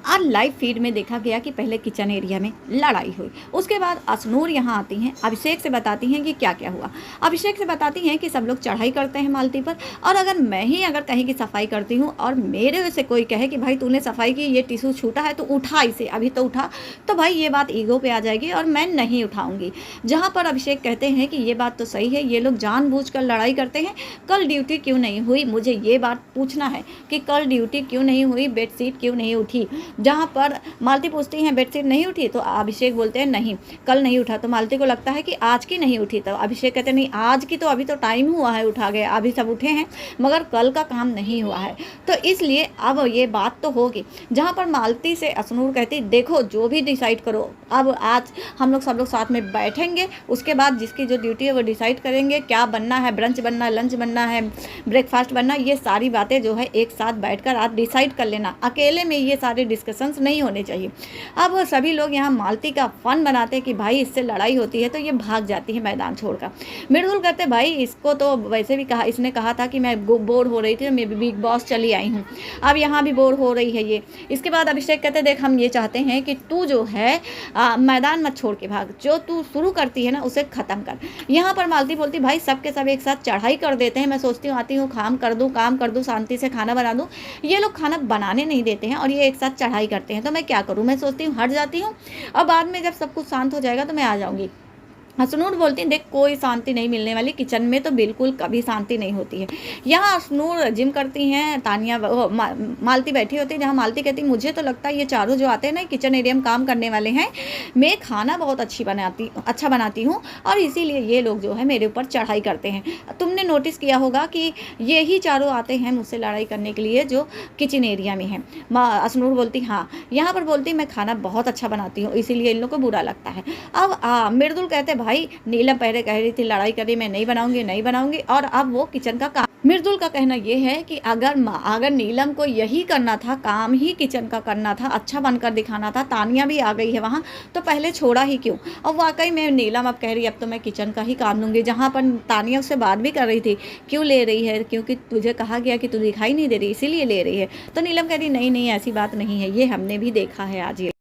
आज live feed में देखा गया कि पहले किचन एरिया में लड़ाई हुई। उसके बाद अशनूर यहाँ आती हैं, अभिषेक से बताती हैं कि क्या क्या हुआ। अभिषेक से बताती हैं कि सब लोग चढ़ाई करते हैं मालती पर, और अगर मैं ही अगर कहीं की सफाई करती हूँ और मेरे से कोई कहे कि भाई तूने सफाई की, ये टिशू छूटा है तो उठा इसे, अभी तो उठा, तो भाई ये बात ईगो पे आ जाएगी और मैं नहीं उठाऊंगी। जहाँ पर अभिषेक कहते हैं कि ये बात तो सही है, ये लोग जानबूझकर लड़ाई करते हैं, कल ड्यूटी क्यों नहीं हुई, मुझे ये बात पूछना है कि कल ड्यूटी क्यों नहीं हुई, बेडशीट क्यों नहीं उठी। जहाँ पर मालती पूछती हैं बेडशीट नहीं उठी, तो अभिषेक बोलते हैं नहीं कल नहीं उठा। तो मालती को लगता है कि आज की नहीं उठी, तो अभिषेक कहते हैं नहीं आज की तो अभी तो टाइम हुआ है, उठा गया, अभी सब उठे हैं, मगर कल का काम नहीं हुआ है, तो इसलिए अब ये बात तो होगी। जहाँ पर मालती से अशनूर कहती देखो जो भी डिसाइड करो, अब आज हम लोग सब लोग साथ में बैठेंगे, उसके बाद जिसकी जो ड्यूटी है वो डिसाइड करेंगे, क्या बनना है, ब्रंच बनना है, लंच बनना है, ब्रेकफास्ट बनना, ये सारी बातें जो है एक साथ बैठकर आज डिसाइड कर लेना, अकेले में ये सारे डिस्कशंस नहीं होने चाहिए। अब सभी लोग यहाँ मालती का फन बनाते हैं कि भाई इससे लड़ाई होती है तो ये भाग जाती है मैदान छोड़कर। मृदुल कहते भाई इसको तो वैसे भी कहा, इसने कहा था कि मैं बोर हो रही थी, मैं बिग बॉस चली आई हूँ, अब यहाँ भी बोर हो रही है ये। इसके बाद अभिषेक कहते देख हम ये चाहते हैं कि तू जो है मैदान मत छोड़ के भाग, जो तू शुरू करती है ना उसे ख़त्म कर। यहाँ पर मालती बोलती भाई सबके सब एक साथ चढ़ाई कर देते हैं, मैं सोचती हूँ आती हूँ काम कर दूँ शांति से खाना बना दूँ, ये लोग खाना बनाने नहीं देते हैं और ये एक साथ चढ़ाई करते हैं, तो मैं क्या करूँ, मैं सोचती हूँ हट जाती हूँ और बाद में जब सब कुछ शांत हो जाएगा तो मैं आ जाऊँगी। अशनूर बोलती हैं देख कोई शांति नहीं मिलने वाली, किचन में तो बिल्कुल कभी शांति नहीं होती है। यहाँ अशनूर जिम करती हैं, तानिया मालती बैठी होती है, जहाँ मालती कहती मुझे तो लगता है ये चारों जो आते हैं ना किचन एरिया में काम करने वाले हैं, मैं खाना बहुत अच्छा बनाती हूँ और इसीलिए ये लोग जो है मेरे ऊपर चढ़ाई करते हैं। तुमने नोटिस किया होगा कि ये ही चारों आते हैं मुझसे लड़ाई करने के लिए जो किचन एरिया में है। अशनूर बोलती हाँ, यहाँ पर बोलती मैं खाना बहुत अच्छा बनाती हूँ इसीलिए इन लोगों को बुरा लगता है। अब मृदुल कहते भाई नीलम पहले कह रही थी लड़ाई करी मैं नहीं बनाऊंगी और अब वो किचन का काम। मृदुल का कहना ये है कि अगर नीलम को यही करना था, काम ही किचन का करना था, अच्छा बनकर दिखाना था, तानिया भी आ गई है वहाँ, तो पहले छोड़ा ही क्यों। और वाकई में नीलम अब कह रही है अब तो मैं किचन का ही काम लूँगी, जहाँ पर तानिया उससे बात भी कर रही थी क्यों ले रही है, क्योंकि तुझे कहा गया कि तू दिखाई नहीं दे रही इसीलिए ले रही है। तो नीलम कह रही नहीं ऐसी बात नहीं है, ये हमने भी देखा है आज ये